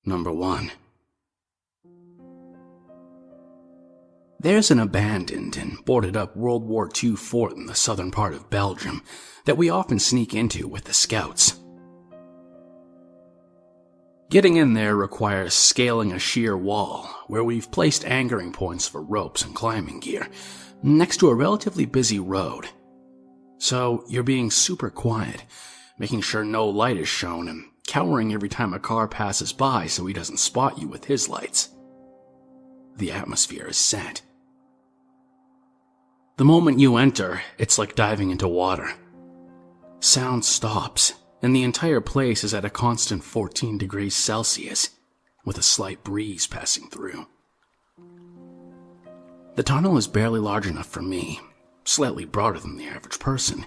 Number 1. There's an abandoned and boarded up World War II fort in the southern part of Belgium that we often sneak into with the scouts. Getting in there requires scaling a sheer wall where we've placed anchoring points for ropes and climbing gear next to a relatively busy road. So you're being super quiet, making sure no light is shown and cowering every time a car passes by so he doesn't spot you with his lights. The atmosphere is set. The moment you enter, it's like diving into water. Sound stops, and the entire place is at a constant 14 degrees Celsius, with a slight breeze passing through. The tunnel is barely large enough for me, slightly broader than the average person,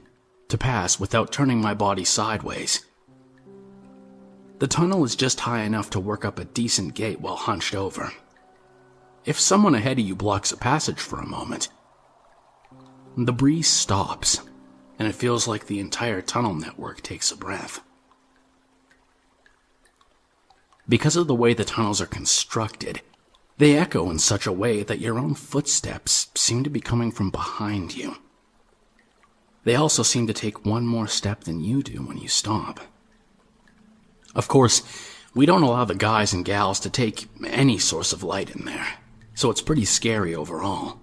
to pass without turning my body sideways. The tunnel is just high enough to work up a decent gait while hunched over. If someone ahead of you blocks a passage for a moment, the breeze stops, and it feels like the entire tunnel network takes a breath. Because of the way the tunnels are constructed, they echo in such a way that your own footsteps seem to be coming from behind you. They also seem to take one more step than you do when you stop. Of course, we don't allow the guys and gals to take any source of light in there, so it's pretty scary overall.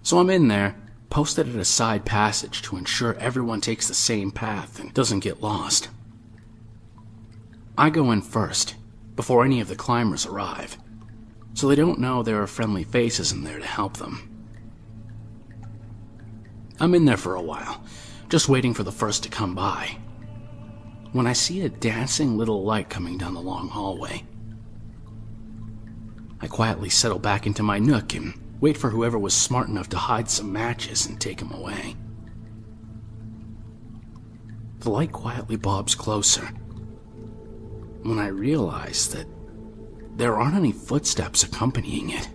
So I'm in there, posted at a side passage to ensure everyone takes the same path and doesn't get lost. I go in first, before any of the climbers arrive, so they don't know there are friendly faces in there to help them. I'm in there for a while, just waiting for the first to come by, when I see a dancing little light coming down the long hallway. I quietly settle back into my nook and wait for whoever was smart enough to hide some matches and take them away. The light quietly bobs closer, when I realize that there aren't any footsteps accompanying it.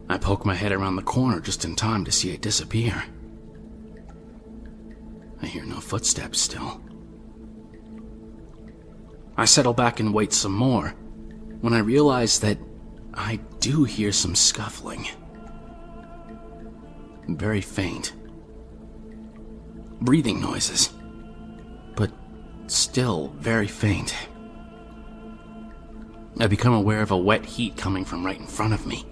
I poke my head around the corner just in time to see it disappear. I hear no footsteps still. I settle back and wait some more, when I realize that I do hear some scuffling. Very faint. Breathing noises, but still very faint. I become aware of a wet heat coming from right in front of me,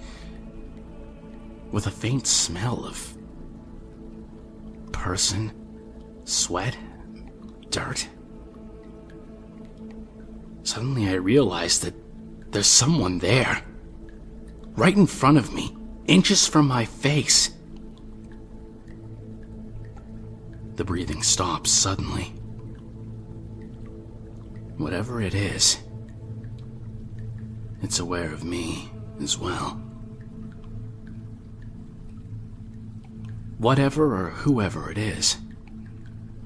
with a faint smell of person, sweat, dirt. Suddenly I realize that there's someone there, right in front of me, inches from my face. The breathing stops suddenly. Whatever it is, it's aware of me as well. Whatever or whoever it is,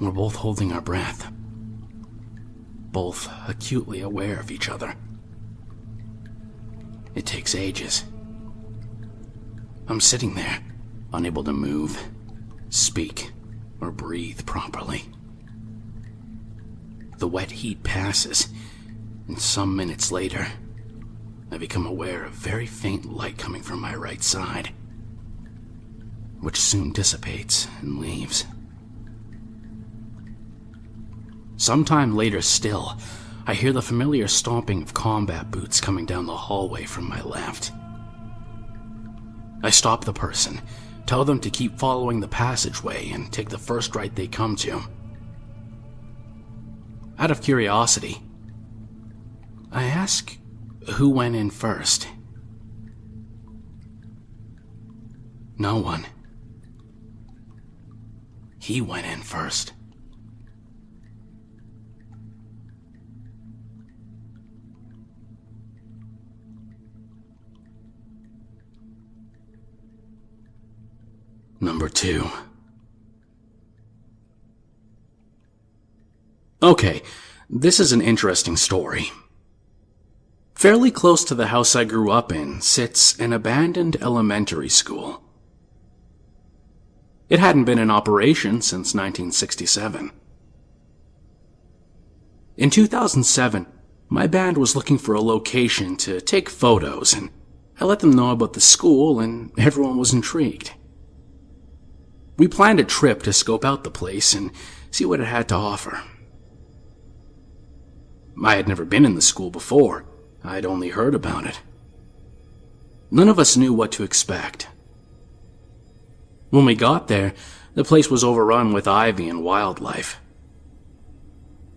we're both holding our breath, both acutely aware of each other. It takes ages. I'm sitting there, unable to move, speak, or breathe properly. The wet heat passes, and some minutes later, I become aware of very faint light coming from my right side, which soon dissipates and leaves. Sometime later still, I hear the familiar stomping of combat boots coming down the hallway from my left. I stop the person, tell them to keep following the passageway and take the first right they come to. Out of curiosity, I ask who went in first. No one. He went in first. Number 2. Okay, this is an interesting story. Fairly close to the house I grew up in sits an abandoned elementary school. It hadn't been in operation since 1967. In 2007, my band was looking for a location to take photos, and I let them know about the school, and everyone was intrigued. We planned a trip to scope out the place and see what it had to offer. I had never been in the school before. I'd only heard about it. None of us knew what to expect. When we got there, the place was overrun with ivy and wildlife.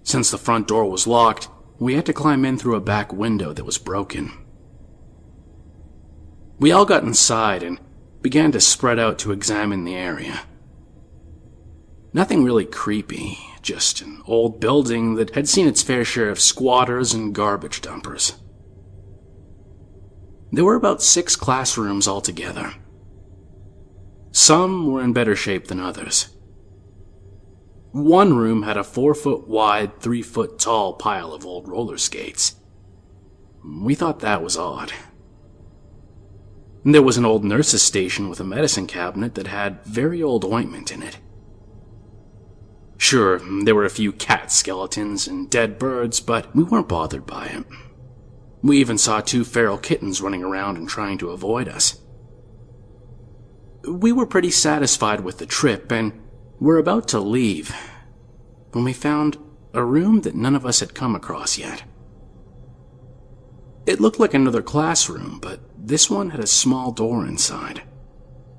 Since the front door was locked, we had to climb in through a back window that was broken. We all got inside and began to spread out to examine the area. Nothing really creepy, just an old building that had seen its fair share of squatters and garbage dumpers. There were about 6 classrooms altogether. Some were in better shape than others. One room had a 4-foot wide, 3-foot tall pile of old roller skates. We thought that was odd. There was an old nurse's station with a medicine cabinet that had very old ointment in it. Sure, there were a few cat skeletons and dead birds, but we weren't bothered by it. We even saw 2 feral kittens running around and trying to avoid us. We were pretty satisfied with the trip and were about to leave when we found a room that none of us had come across yet. It looked like another classroom, but this one had a small door inside,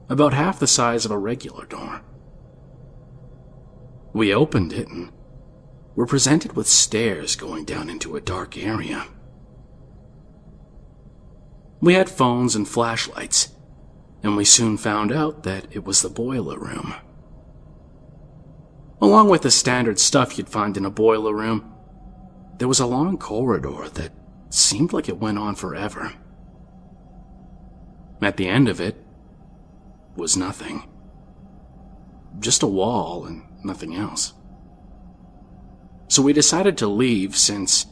about half the size of a regular door. We opened it and were presented with stairs going down into a dark area. We had phones and flashlights, and we soon found out that it was the boiler room. Along with the standard stuff you'd find in a boiler room, there was a long corridor that seemed like it went on forever. At the end of it was nothing. Just a wall and nothing else. So we decided to leave since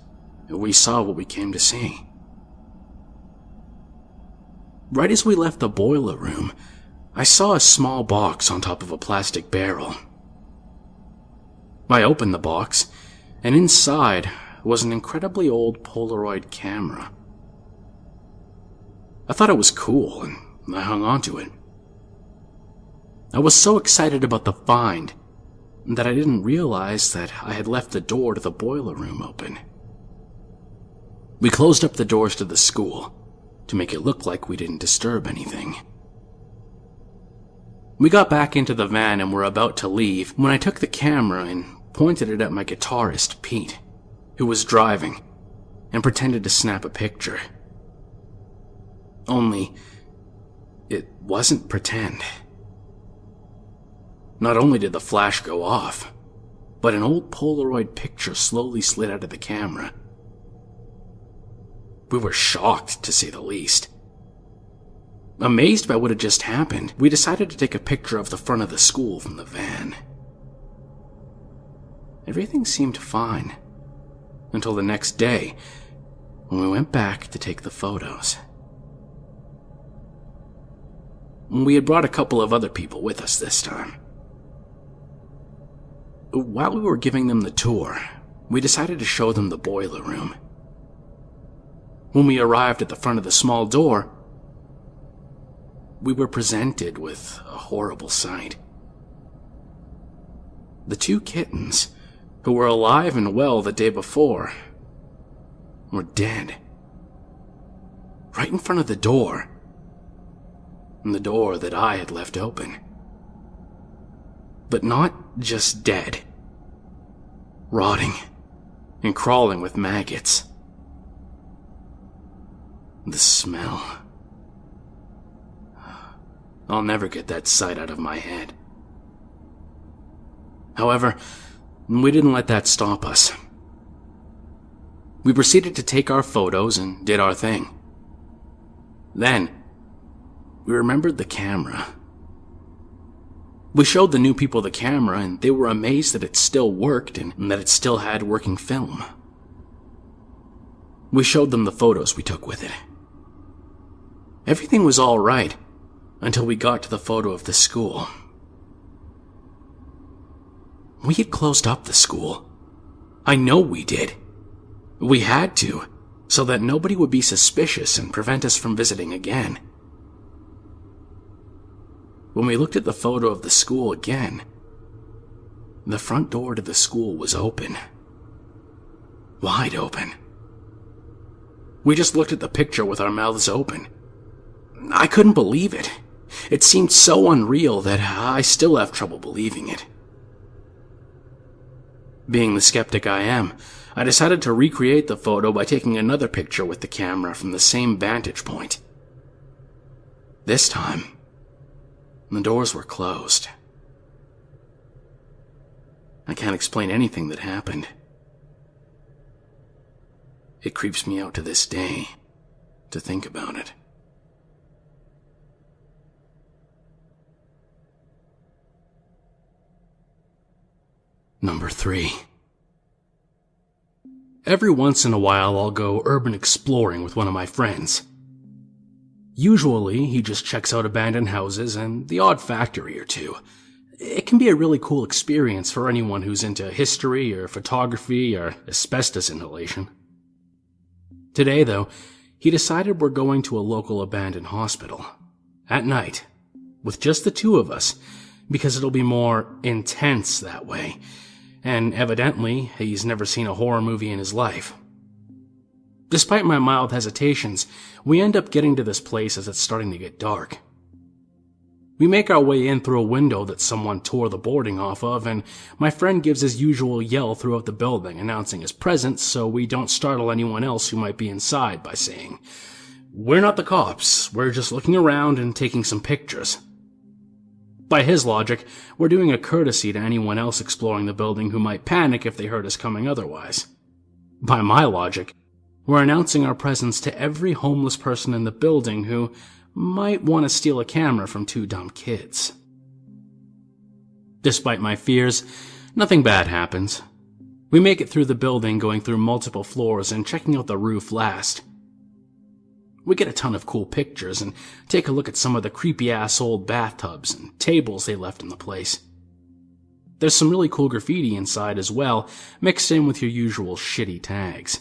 we saw what we came to see. Right as we left the boiler room, I saw a small box on top of a plastic barrel. I opened the box, and inside was an incredibly old Polaroid camera. I thought it was cool, and I hung on to it. I was so excited about the find that I didn't realize that I had left the door to the boiler room open. We closed up the doors to the school to make it look like we didn't disturb anything. We got back into the van and were about to leave when I took the camera and pointed it at my guitarist, Pete, who was driving, and pretended to snap a picture. Only, it wasn't pretend. Not only did the flash go off, but an old Polaroid picture slowly slid out of the camera. We were shocked, to say the least. Amazed by what had just happened, we decided to take a picture of the front of the school from the van. Everything seemed fine, until the next day, when we went back to take the photos. We had brought a couple of other people with us this time. While we were giving them the tour, we decided to show them the boiler room. When we arrived at the front of the small door, we were presented with a horrible sight. The 2 kittens, who were alive and well the day before, were dead. Right in front of the door that I had left open. But not just dead. Rotting and crawling with maggots. The smell. I'll never get that sight out of my head. However, we didn't let that stop us. We proceeded to take our photos and did our thing. Then, we remembered the camera. We showed the new people the camera, and they were amazed that it still worked and that it still had working film. We showed them the photos we took with it. Everything was all right until we got to the photo of the school. We had closed up the school. I know we did. We had to, so that nobody would be suspicious and prevent us from visiting again. When we looked at the photo of the school again, the front door to the school was open. Wide open. We just looked at the picture with our mouths open. I couldn't believe it. It seemed so unreal that I still have trouble believing it. Being the skeptic I am, I decided to recreate the photo by taking another picture with the camera from the same vantage point. This time, the doors were closed. I can't explain anything that happened. It creeps me out to this day to think about it. Number 3. Every once in a while, I'll go urban exploring with one of my friends. Usually, he just checks out abandoned houses and the odd factory or two. It can be a really cool experience for anyone who's into history or photography or asbestos inhalation. Today, though, he decided we're going to a local abandoned hospital. At night. With just the two of us. Because it'll be more intense that way. And evidently, he's never seen a horror movie in his life. Despite my mild hesitations, we end up getting to this place as it's starting to get dark. We make our way in through a window that someone tore the boarding off of, and my friend gives his usual yell throughout the building, announcing his presence so we don't startle anyone else who might be inside by saying, "We're not the cops, we're just looking around and taking some pictures." By his logic, we're doing a courtesy to anyone else exploring the building who might panic if they heard us coming otherwise. By my logic, we're announcing our presence to every homeless person in the building who might want to steal a camera from two dumb kids. Despite my fears, nothing bad happens. We make it through the building, going through multiple floors and checking out the roof last. We get a ton of cool pictures and take a look at some of the creepy-ass old bathtubs and tables they left in the place. There's some really cool graffiti inside as well, mixed in with your usual shitty tags.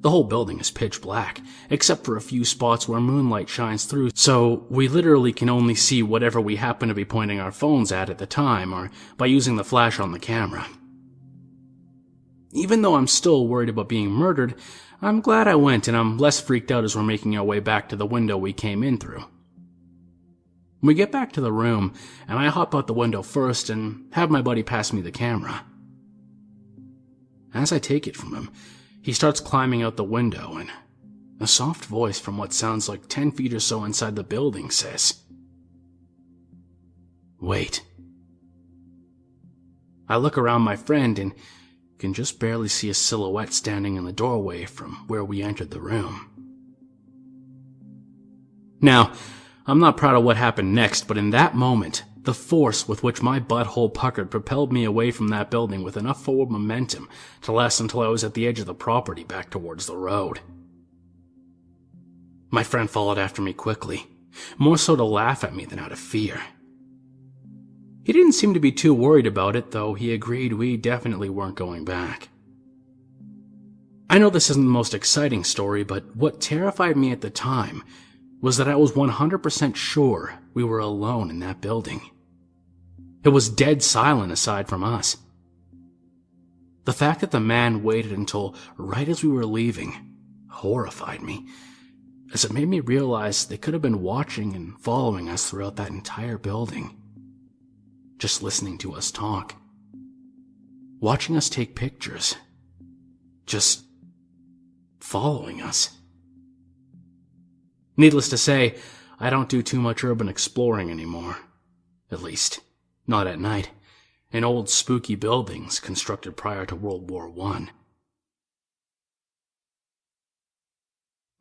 The whole building is pitch black, except for a few spots where moonlight shines through, so we literally can only see whatever we happen to be pointing our phones at the time, or by using the flash on the camera. Even though I'm still worried about being murdered, I'm glad I went, and I'm less freaked out as we're making our way back to the window we came in through. We get back to the room, and I hop out the window first and have my buddy pass me the camera. As I take it from him, he starts climbing out the window, and a soft voice from what sounds like 10 feet or so inside the building says, "Wait." I look around my friend and can just barely see a silhouette standing in the doorway from where we entered the room. Now, I'm not proud of what happened next, but in that moment, the force with which my butthole puckered propelled me away from that building with enough forward momentum to last until I was at the edge of the property back towards the road. My friend followed after me quickly, more so to laugh at me than out of fear. He didn't seem to be too worried about it, though he agreed we definitely weren't going back. I know this isn't the most exciting story, but what terrified me at the time was that I was 100% sure we were alone in that building. It was dead silent aside from us. The fact that the man waited until right as we were leaving horrified me, as it made me realize they could have been watching and following us throughout that entire building. Just listening to us talk. Watching us take pictures. Just following us. Needless to say, I don't do too much urban exploring anymore. At least, not at night, in old spooky buildings constructed prior to World War I.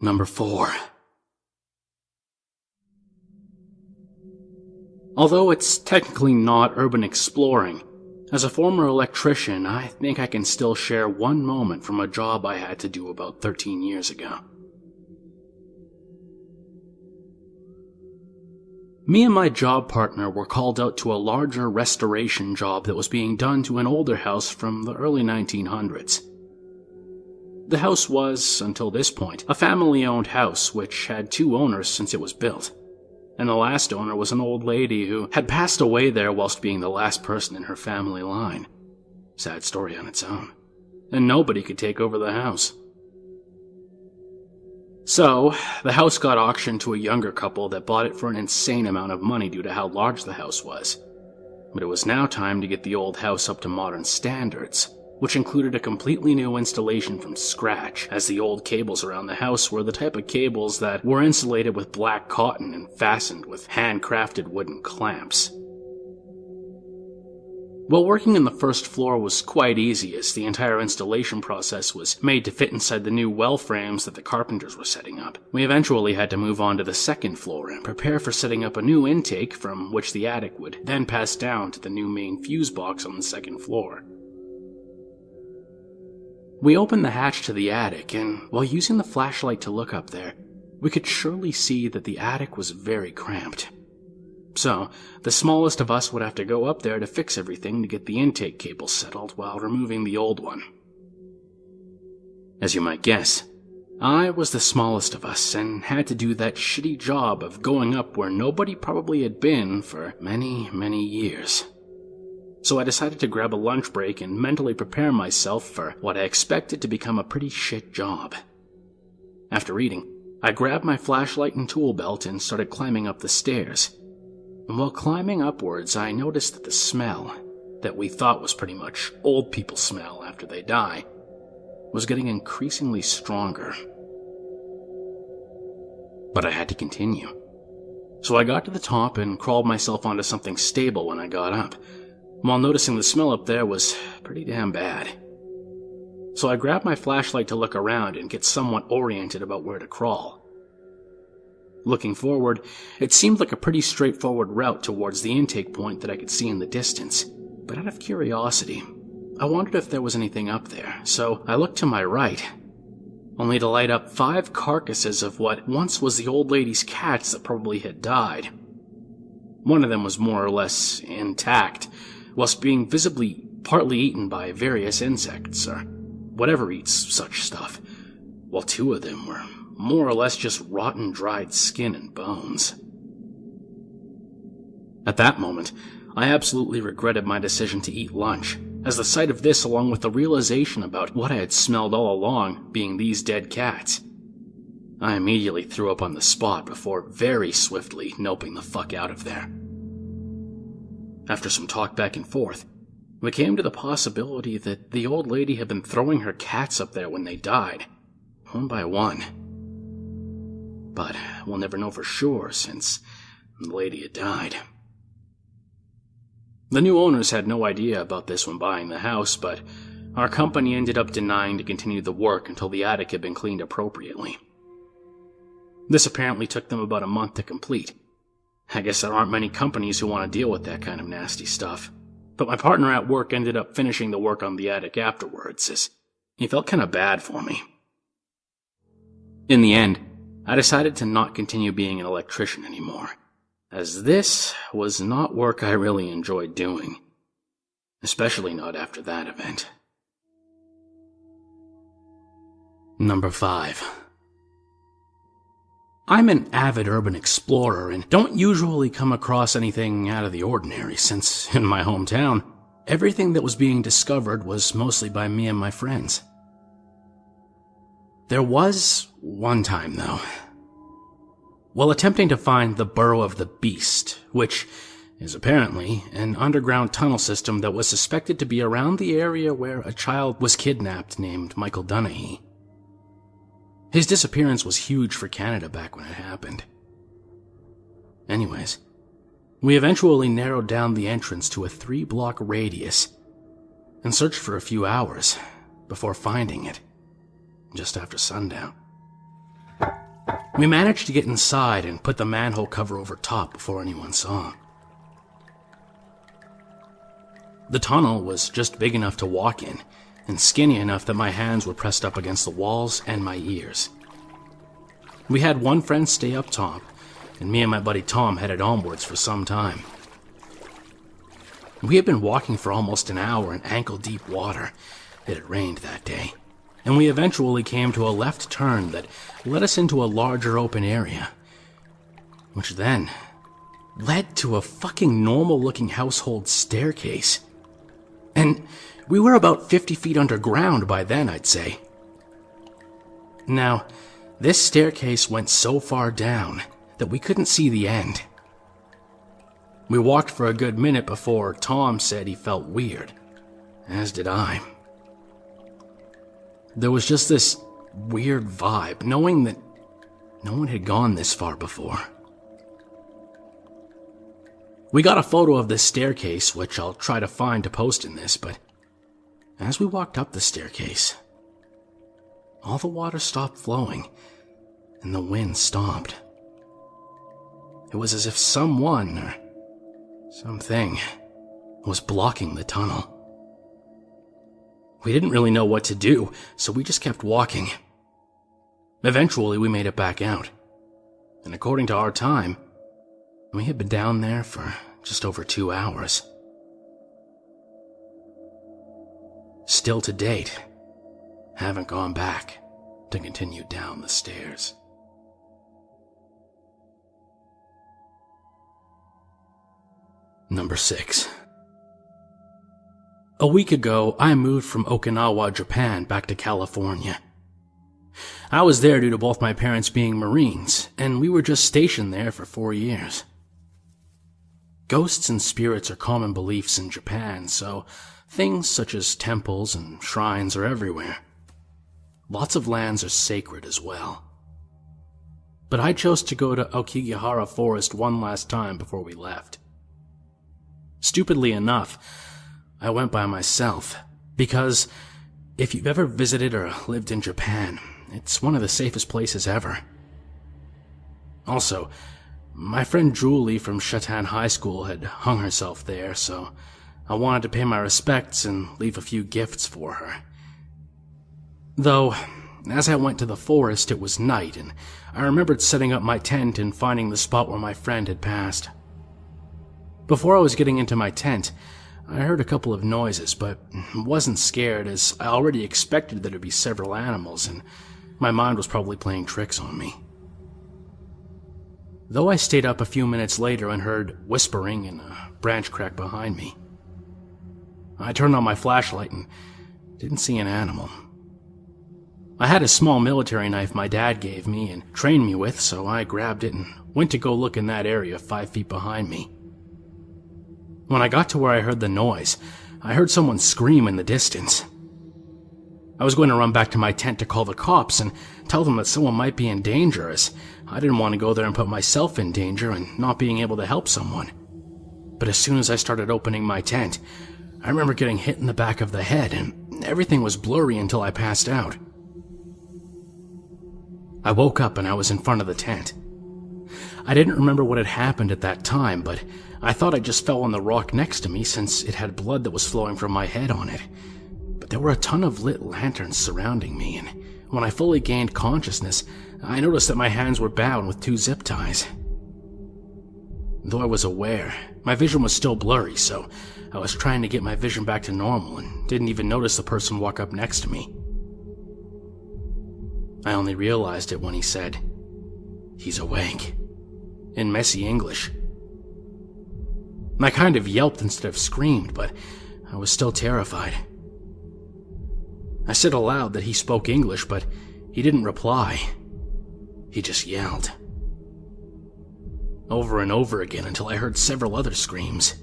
Number 4. Although it's technically not urban exploring, as a former electrician, I think I can still share one moment from a job I had to do about 13 years ago. Me and my job partner were called out to a larger restoration job that was being done to an older house from the early 1900s. The house was, until this point, a family-owned house which had 2 owners since it was built. And the last owner was an old lady who had passed away there whilst being the last person in her family line. Sad story on its own. And nobody could take over the house. So, the house got auctioned to a younger couple that bought it for an insane amount of money due to how large the house was. But it was now time to get the old house up to modern standards, which included a completely new installation from scratch, as the old cables around the house were the type of cables that were insulated with black cotton and fastened with handcrafted wooden clamps. While working in the first floor was quite easy, as the entire installation process was made to fit inside the new well frames that the carpenters were setting up, we eventually had to move on to the second floor and prepare for setting up a new intake from which the attic would then pass down to the new main fuse box on the second floor. We opened the hatch to the attic, and while using the flashlight to look up there, we could surely see that the attic was very cramped. So, the smallest of us would have to go up there to fix everything to get the intake cable settled while removing the old one. As you might guess, I was the smallest of us and had to do that shitty job of going up where nobody probably had been for many, many years. So I decided to grab a lunch break and mentally prepare myself for what I expected to become a pretty shit job. After eating, I grabbed my flashlight and tool belt and started climbing up the stairs. And while climbing upwards, I noticed that the smell, that we thought was pretty much old people smell after they die, was getting increasingly stronger. But I had to continue. So I got to the top and crawled myself onto something stable when I got up, while noticing the smell up there was pretty damn bad. So I grabbed my flashlight to look around and get somewhat oriented about where to crawl. Looking forward, it seemed like a pretty straightforward route towards the intake point that I could see in the distance, but out of curiosity, I wondered if there was anything up there, so I looked to my right, only to light up 5 carcasses of what once was the old lady's cats that probably had died. One of them was more or less intact, whilst being visibly partly eaten by various insects, or whatever eats such stuff, while 2 of them were more or less just rotten dried skin and bones. At that moment, I absolutely regretted my decision to eat lunch, as the sight of this, along with the realization about what I had smelled all along, being these dead cats, I immediately threw up on the spot before very swiftly noping the fuck out of there. After some talk back and forth, we came to the possibility that the old lady had been throwing her cats up there when they died, one by one. But we'll never know for sure since the lady had died. The new owners had no idea about this when buying the house, but our company ended up denying to continue the work until the attic had been cleaned appropriately. This apparently took them about a month to complete. I guess there aren't many companies who want to deal with that kind of nasty stuff, but my partner at work ended up finishing the work on the attic afterwards, as he felt kind of bad for me. In the end, I decided to not continue being an electrician anymore, as this was not work I really enjoyed doing, especially not after that event. Number 5. I'm an avid urban explorer and don't usually come across anything out of the ordinary, since in my hometown, everything that was being discovered was mostly by me and my friends. There was one time, though. While attempting to find the Burrow of the Beast, which is apparently an underground tunnel system that was suspected to be around the area where a child was kidnapped named Michael Dunahee. His disappearance was huge for Canada back when it happened. Anyways, we eventually narrowed down the entrance to a 3-block radius and searched for a few hours before finding it, just after sundown. We managed to get inside and put the manhole cover over top before anyone saw. The tunnel was just big enough to walk in, and skinny enough that my hands were pressed up against the walls and my ears. We had one friend stay up top, and me and my buddy Tom headed onwards for some time. We had been walking for almost an hour in ankle-deep water. It had rained that day, and we eventually came to a left turn that led us into a larger open area, which then led to a fucking normal-looking household staircase. And we were about 50 feet underground by then, I'd say. Now, this staircase went so far down that we couldn't see the end. We walked for a good minute before Tom said he felt weird, as did I. There was just this weird vibe, knowing that no one had gone this far before. We got a photo of this staircase, which I'll try to find to post in this, but as we walked up the staircase, all the water stopped flowing, and the wind stopped. It was as if someone, or something, was blocking the tunnel. We didn't really know what to do, so we just kept walking. Eventually, we made it back out, and according to our time, we had been down there for just over 2 hours. Still to date, haven't gone back to continue down the stairs. Number 6. A week ago, I moved from Okinawa, Japan, back to California. I was there due to both my parents being Marines, and we were just stationed there for 4 years. Ghosts and spirits are common beliefs in Japan, so things such as temples and shrines are everywhere. Lots of lands are sacred as well. But I chose to go to Aokigahara Forest one last time before we left. Stupidly enough, I went by myself, because if you've ever visited or lived in Japan, it's one of the safest places ever. Also, my friend Julie from Shatan High School had hung herself there, so I wanted to pay my respects and leave a few gifts for her. Though, as I went to the forest, it was night, and I remembered setting up my tent and finding the spot where my friend had passed. Before I was getting into my tent, I heard a couple of noises, but wasn't scared as I already expected there to be several animals, and my mind was probably playing tricks on me. Though I stayed up a few minutes later and heard whispering and a branch crack behind me. I turned on my flashlight and didn't see an animal. I had a small military knife my dad gave me and trained me with, so I grabbed it and went to go look in that area 5 feet behind me. When I got to where I heard the noise, I heard someone scream in the distance. I was going to run back to my tent to call the cops and tell them that someone might be in danger, as I didn't want to go there and put myself in danger and not being able to help someone. But as soon as I started opening my tent, I remember getting hit in the back of the head, and everything was blurry until I passed out. I woke up and I was in front of the tent. I didn't remember what had happened at that time, but I thought I just fell on the rock next to me since it had blood that was flowing from my head on it. But there were a ton of lit lanterns surrounding me, and when I fully gained consciousness, I noticed that my hands were bound with 2 zip ties. Though I was aware, my vision was still blurry, so I was trying to get my vision back to normal and didn't even notice the person walk up next to me. I only realized it when he said, "He's awake," in messy English. I kind of yelped instead of screamed, but I was still terrified. I said aloud that he spoke English, but he didn't reply. He just yelled. Over and over again until I heard several other screams.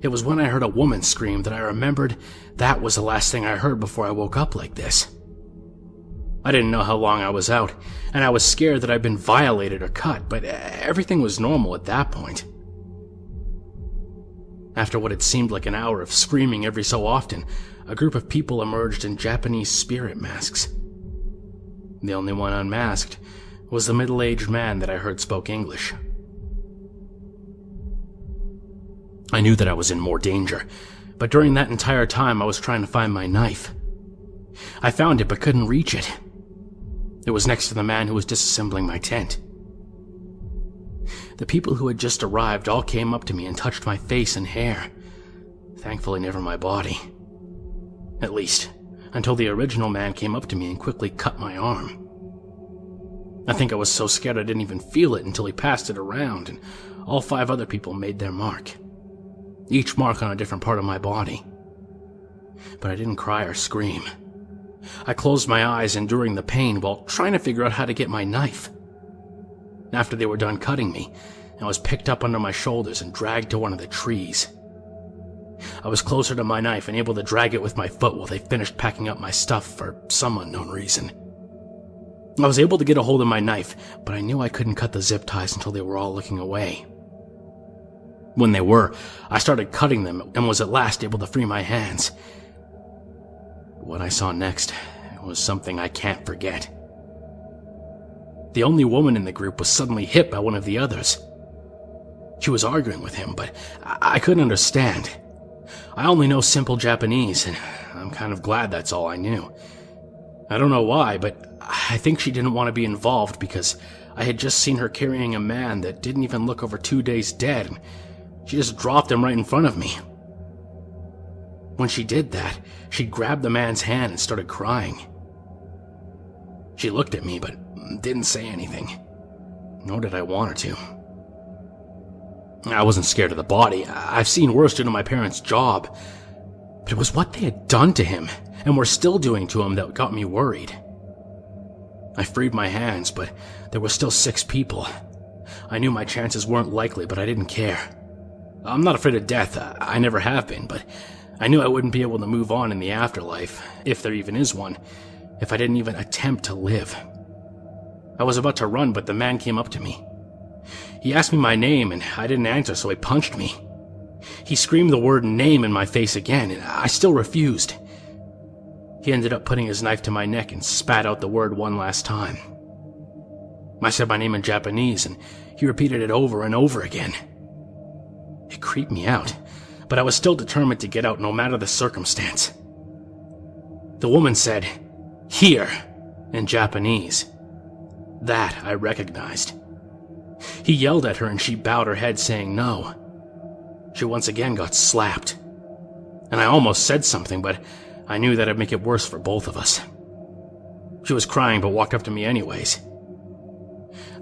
It was when I heard a woman scream that I remembered that was the last thing I heard before I woke up like this. I didn't know how long I was out, and I was scared that I'd been violated or cut, but everything was normal at that point. After what had seemed like an hour of screaming every so often, a group of people emerged in Japanese spirit masks. The only one unmasked was the middle-aged man that I heard spoke English. I knew that I was in more danger, but during that entire time I was trying to find my knife. I found it but couldn't reach it. It was next to the man who was disassembling my tent. The people who had just arrived all came up to me and touched my face and hair. Thankfully never my body. At least, until the original man came up to me and quickly cut my arm. I think I was so scared I didn't even feel it until he passed it around, and all 5 other people made their mark, each mark on a different part of my body. But I didn't cry or scream. I closed my eyes, enduring the pain while trying to figure out how to get my knife. After they were done cutting me, I was picked up under my shoulders and dragged to one of the trees. I was closer to my knife and able to drag it with my foot while they finished packing up my stuff for some unknown reason. I was able to get a hold of my knife, but I knew I couldn't cut the zip ties until they were all looking away. When they were, I started cutting them and was at last able to free my hands. What I saw next was something I can't forget. The only woman in the group was suddenly hit by one of the others. She was arguing with him, but I couldn't understand. I only know simple Japanese, and I'm kind of glad that's all I knew. I don't know why, but I think she didn't want to be involved because I had just seen her carrying a man that didn't even look over 2 days dead, and she just dropped him right in front of me. When she did that, she grabbed the man's hand and started crying. She looked at me, but didn't say anything, nor did I want her to. I wasn't scared of the body. I've seen worse due to my parents' job. But it was what they had done to him, and were still doing to him, that got me worried. I freed my hands, but there were still 6 people. I knew my chances weren't likely, but I didn't care. I'm not afraid of death. I never have been, but I knew I wouldn't be able to move on in the afterlife, if there even is one, if I didn't even attempt to live. I was about to run, but the man came up to me. He asked me my name, and I didn't answer, so he punched me. He screamed the word name in my face again, and I still refused. He ended up putting his knife to my neck and spat out the word one last time. I said my name in Japanese, and he repeated it over and over again. It creeped me out, but I was still determined to get out no matter the circumstance. The woman said, "Here," in Japanese. That I recognized. He yelled at her and she bowed her head saying no. She once again got slapped. And I almost said something, but I knew that'd make it worse for both of us. She was crying but walked up to me anyways.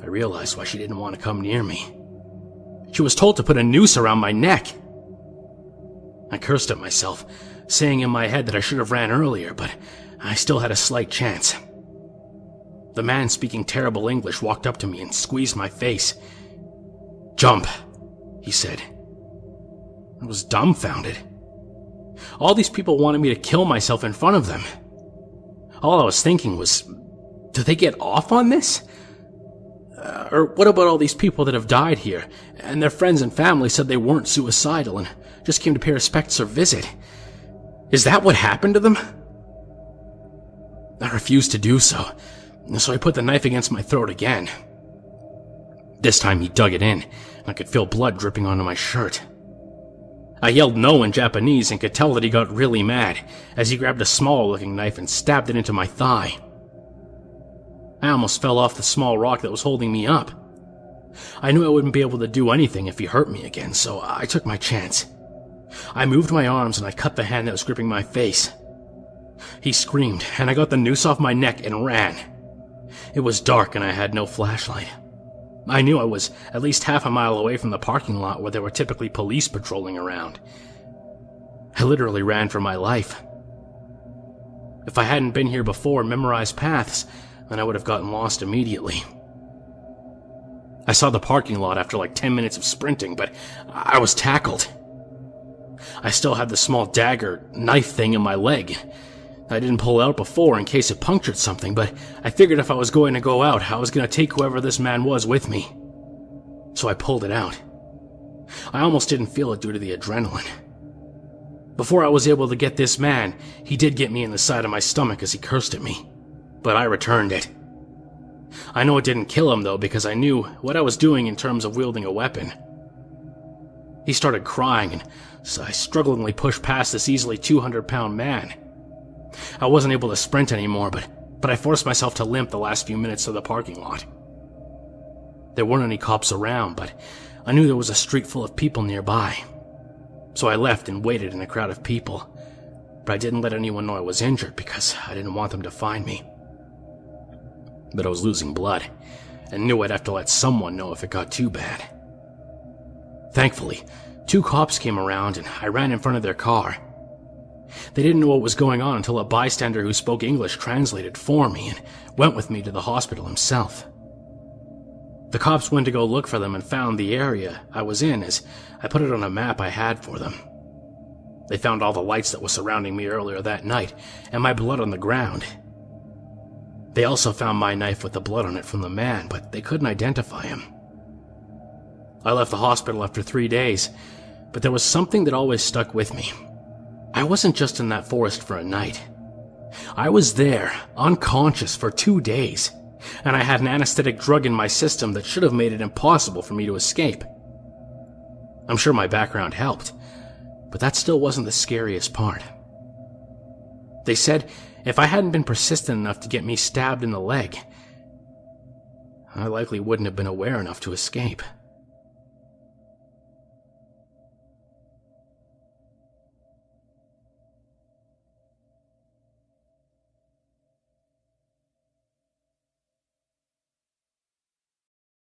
I realized why she didn't want to come near me. She was told to put a noose around my neck. I cursed at myself, saying in my head that I should have ran earlier, but I still had a slight chance. The man speaking terrible English walked up to me and squeezed my face. "Jump," he said. I was dumbfounded. All these people wanted me to kill myself in front of them. All I was thinking was, do they get off on this? Or what about all these people that have died here, and their friends and family said they weren't suicidal and just came to pay respects or visit? Is that what happened to them? I refused to do so, so I put the knife against my throat again. This time he dug it in, and I could feel blood dripping onto my shirt. I yelled no in Japanese and could tell that he got really mad as he grabbed a smaller-looking knife and stabbed it into my thigh. I almost fell off the small rock that was holding me up. I knew I wouldn't be able to do anything if he hurt me again, so I took my chance. I moved my arms and I cut the hand that was gripping my face. He screamed, and I got the noose off my neck and ran. It was dark and I had no flashlight. I knew I was at least half a mile away from the parking lot where there were typically police patrolling around. I literally ran for my life. If I hadn't been here before and memorized paths, then I would have gotten lost immediately. I saw the parking lot after like 10 minutes of sprinting, but I was tackled. I still had the small dagger knife thing in my leg. I didn't pull it out before in case it punctured something, but I figured if I was going to go out, I was going to take whoever this man was with me. So I pulled it out. I almost didn't feel it due to the adrenaline. Before I was able to get this man, he did get me in the side of my stomach as he cursed at me, but I returned it. I know it didn't kill him though, because I knew what I was doing in terms of wielding a weapon. He started crying, and so I strugglingly pushed past this easily 200-pound man. I wasn't able to sprint anymore, but I forced myself to limp the last few minutes of the parking lot. There weren't any cops around, but I knew there was a street full of people nearby. So I left and waited in a crowd of people. but I didn't let anyone know I was injured because I didn't want them to find me. But I was losing blood, and knew I'd have to let someone know if it got too bad. Thankfully, 2 cops came around and I ran in front of their car. They didn't know what was going on until a bystander who spoke English translated for me and went with me to the hospital himself. The cops went to go look for them and found the area I was in as I put it on a map I had for them. They found all the lights that were surrounding me earlier that night and my blood on the ground. They also found my knife with the blood on it from the man, but they couldn't identify him. I left the hospital after 3 days, but there was something that always stuck with me. I wasn't just in that forest for a night. I was there, unconscious, for 2 days, and I had an anesthetic drug in my system that should have made it impossible for me to escape. I'm sure my background helped, but that still wasn't the scariest part. They said if I hadn't been persistent enough to get me stabbed in the leg, I likely wouldn't have been aware enough to escape.